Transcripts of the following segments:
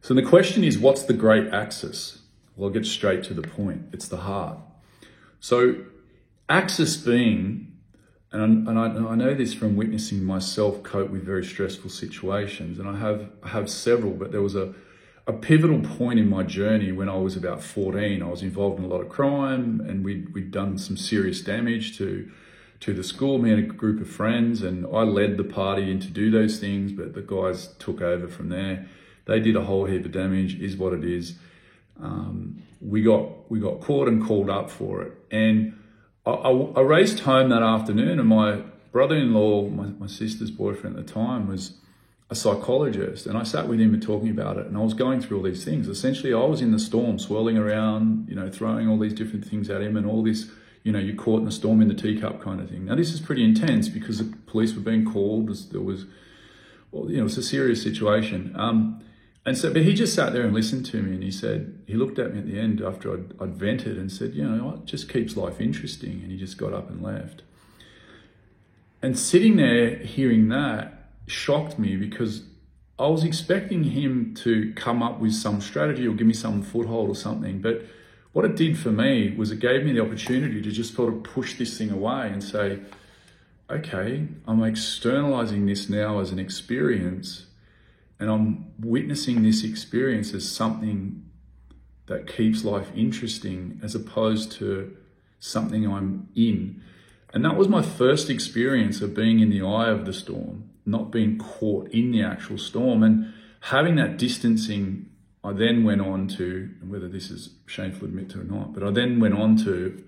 So the question is, what's the great axis? Well, I'll get straight to the point. It's the heart. So axis being, and I know this from witnessing myself cope with very stressful situations, and I have several, but there was a pivotal point in my journey when I was about 14. I was involved in a lot of crime, and we'd done some serious damage to the school, me and a group of friends, and I led the party in to do those things, but the guys took over from there. They did a whole heap of damage, is what it is. We got caught and called up for it. And I raced home that afternoon, and my brother-in-law, my sister's boyfriend at the time, was a psychologist, and I sat with him and talking about it, and I was going through all these things. Essentially, I was in the storm, swirling around, throwing all these different things at him, and all this, you're caught in a storm in the teacup kind of thing. Now, this is pretty intense because the police were being called. It's a serious situation. But he just sat there and listened to me, and he looked at me at the end after I'd vented and said, it just keeps life interesting. And he just got up and left. And sitting there hearing that shocked me, because I was expecting him to come up with some strategy or give me some foothold or something. But what it did for me was it gave me the opportunity to just sort of push this thing away and say, okay, I'm externalizing this now as an experience, and I'm witnessing this experience as something that keeps life interesting as opposed to something I'm in. And that was my first experience of being in the eye of the storm, not being caught in the actual storm. And having that distancing, I then went on to, and whether this is shameful to admit to or not, but I then went on to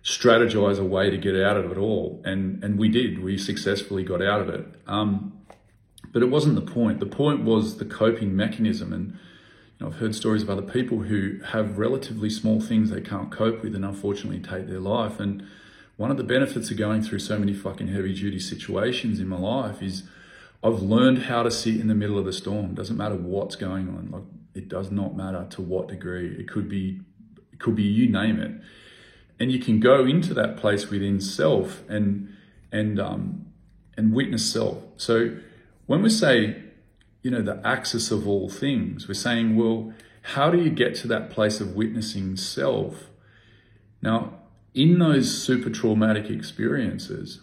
strategize a way to get out of it all. And we did. We successfully got out of it. But it wasn't the point. The point was the coping mechanism. And I've heard stories of other people who have relatively small things they can't cope with and unfortunately take their life. And one of the benefits of going through so many fucking heavy duty situations in my life is I've learned how to sit in the middle of the storm. It doesn't matter what's going on. It does not matter to what degree. It could be you name it. And you can go into that place within self and witness self. So when we say, the axis of all things, we're saying, well, how do you get to that place of witnessing self? Now, in those super traumatic experiences,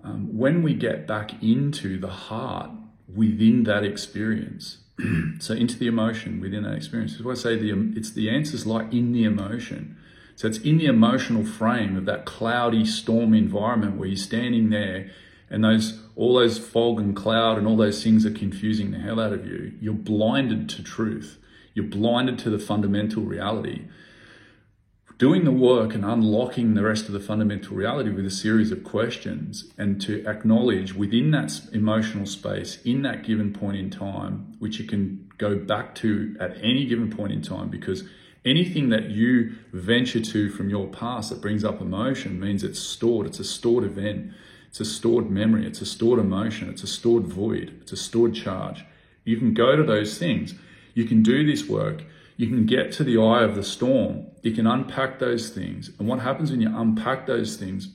when we get back into the heart within that experience, so into the emotion within that experience, is what I say, it's the answers lie in the emotion. So it's in the emotional frame of that cloudy storm environment where you're standing there, and all those fog and cloud and all those things are confusing the hell out of you. You're blinded to truth. You're blinded to the fundamental reality. Doing the work and unlocking the rest of the fundamental reality with a series of questions, and to acknowledge within that emotional space, in that given point in time, which you can go back to at any given point in time, because anything that you venture to from your past that brings up emotion means it's stored. It's a stored event. It's a stored memory. It's a stored emotion. It's a stored void. It's a stored charge. You can go to those things. You can do this work. You can get to the eye of the storm. You can unpack those things. And what happens when you unpack those things,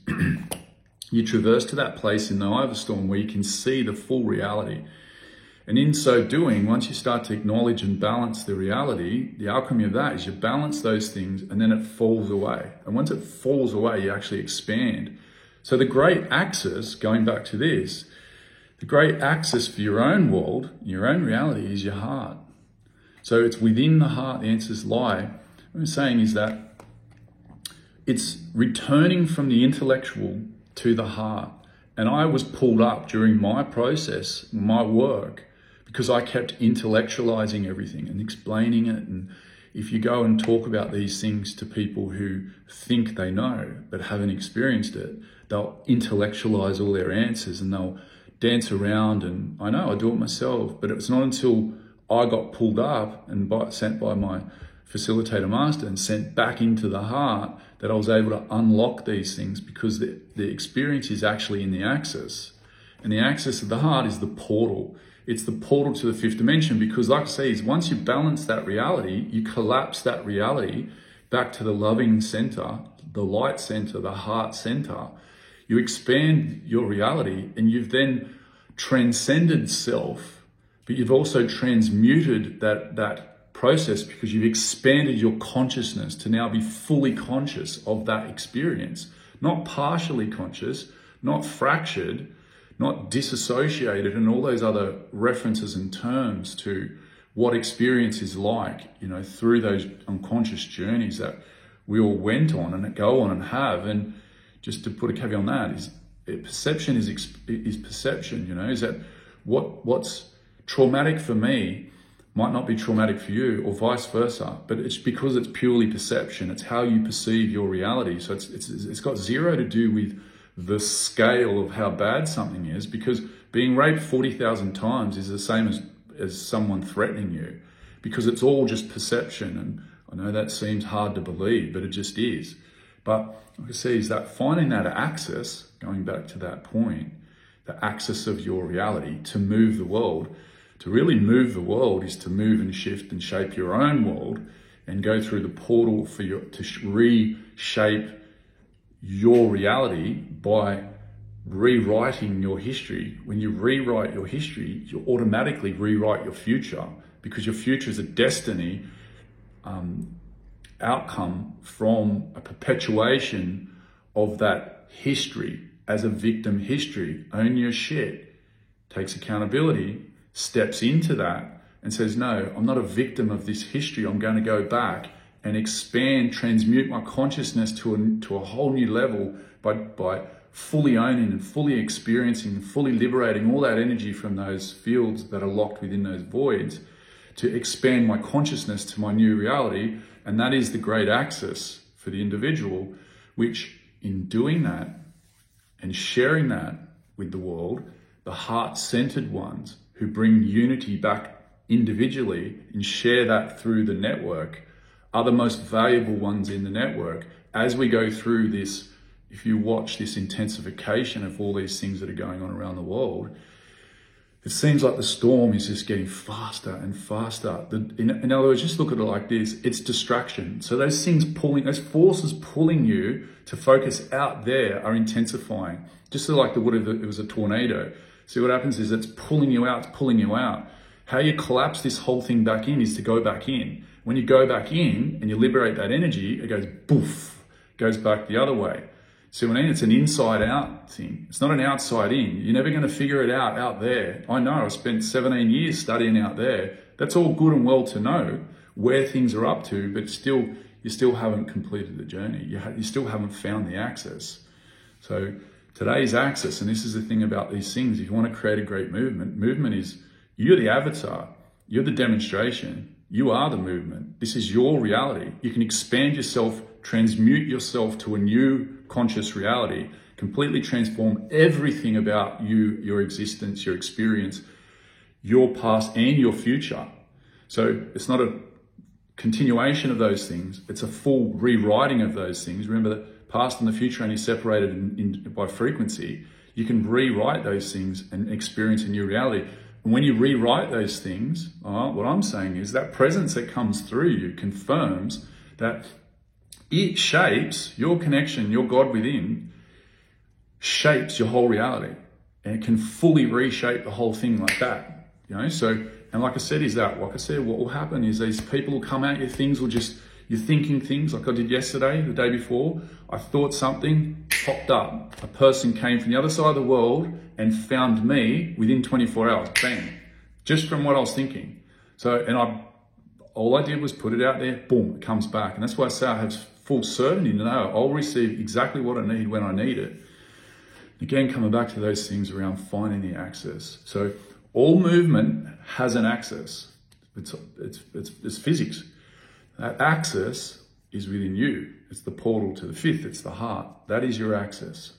you traverse to that place in the eye of the storm where you can see the full reality. And in so doing, once you start to acknowledge and balance the reality, the outcome of that is you balance those things and then it falls away. And once it falls away, you actually expand. So the great axis, going back to this, the great axis for your own world, your own reality, is your heart. So it's within the heart the answers lie. What I'm saying is that it's returning from the intellectual to the heart. And I was pulled up during my process, my work, because I kept intellectualizing everything and explaining it. And if you go and talk about these things to people who think they know but haven't experienced it, they'll intellectualize all their answers and they'll dance around. And I know I do it myself, but it was not until I got pulled up and sent by my facilitator master and sent back into the heart that I was able to unlock these things, because the experience is actually in the axis. And the axis of the heart is the portal. It's the portal to the fifth dimension, because like I say, is once you balance that reality, you collapse that reality back to the loving center, the light center, the heart center. You expand your reality and you've then transcended self, but you've also transmuted that process because you've expanded your consciousness to now be fully conscious of that experience, not partially conscious, not fractured, not disassociated, and all those other references and terms to what experience is like, through those unconscious journeys that we all went on and go on and have. And just to put a caveat on that is perception is perception, is that what's traumatic for me might not be traumatic for you, or vice versa, but it's because it's purely perception. It's how you perceive your reality. So it's got zero to do with the scale of how bad something is, because being raped 40,000 times is the same as someone threatening you, because it's all just perception. And I know that seems hard to believe, but it just is. But like I say, is that finding that axis, going back to that point, the axis of your reality to move the world. To really move the world is to move and shift and shape your own world and go through the portal to reshape your reality by rewriting your history. When you rewrite your history, you automatically rewrite your future, because your future is a destiny outcome from a perpetuation of that history as a victim history. Own your shit, takes accountability, steps into that and says, no, I'm not a victim of this history. I'm going to go back and expand, transmute my consciousness to a whole new level by fully owning and fully experiencing and fully liberating all that energy from those fields that are locked within those voids, to expand my consciousness to my new reality. And that is the great axis for the individual, which in doing that and sharing that with the world, the heart-centered ones who bring unity back individually and share that through the network are the most valuable ones in the network. As we go through this, if you watch this intensification of all these things that are going on around the world, it seems like the storm is just getting faster and faster. In other words, just look at it like this: it's distraction. So those things those forces pulling you to focus out there are intensifying. Just so like it was a tornado. See, what happens is it's pulling you out, it's pulling you out. How you collapse this whole thing back in is to go back in. When you go back in and you liberate that energy, it goes poof, goes back the other way. See what I mean? It's an inside out thing. It's not an outside in. You're never going to figure it out there. I know, I spent 17 years studying out there. That's all good and well to know where things are up to, but you still haven't completed the journey. You still haven't found the axis. So today's axis, and this is the thing about these things, if you want to create a great movement is, you're the avatar, you're the demonstration, you are the movement. This is your reality. You can expand yourself, transmute yourself to a new conscious reality, completely transform everything about you, your existence, your experience, your past and your future. So it's not a continuation of those things, it's a full rewriting of those things. Remember that past and the future only separated by frequency. You can rewrite those things and experience a new reality. And when you rewrite those things, what I'm saying is that presence that comes through you confirms that it shapes your connection, your God within, shapes your whole reality. And it can fully reshape the whole thing like that. So, and like I said, what will happen is these people will come at you, you're thinking things like I did yesterday, the day before. I thought something, popped up. A person came from the other side of the world and found me within 24 hours, bang, just from what I was thinking. So, and all I did was put it out there, boom, it comes back. And that's why I say I have full certainty to know I'll receive exactly what I need when I need it. Again, coming back to those things around finding the axis. So all movement has an axis. It's physics. That axis is within you. It's the portal to the fifth. It's the heart. That is your axis.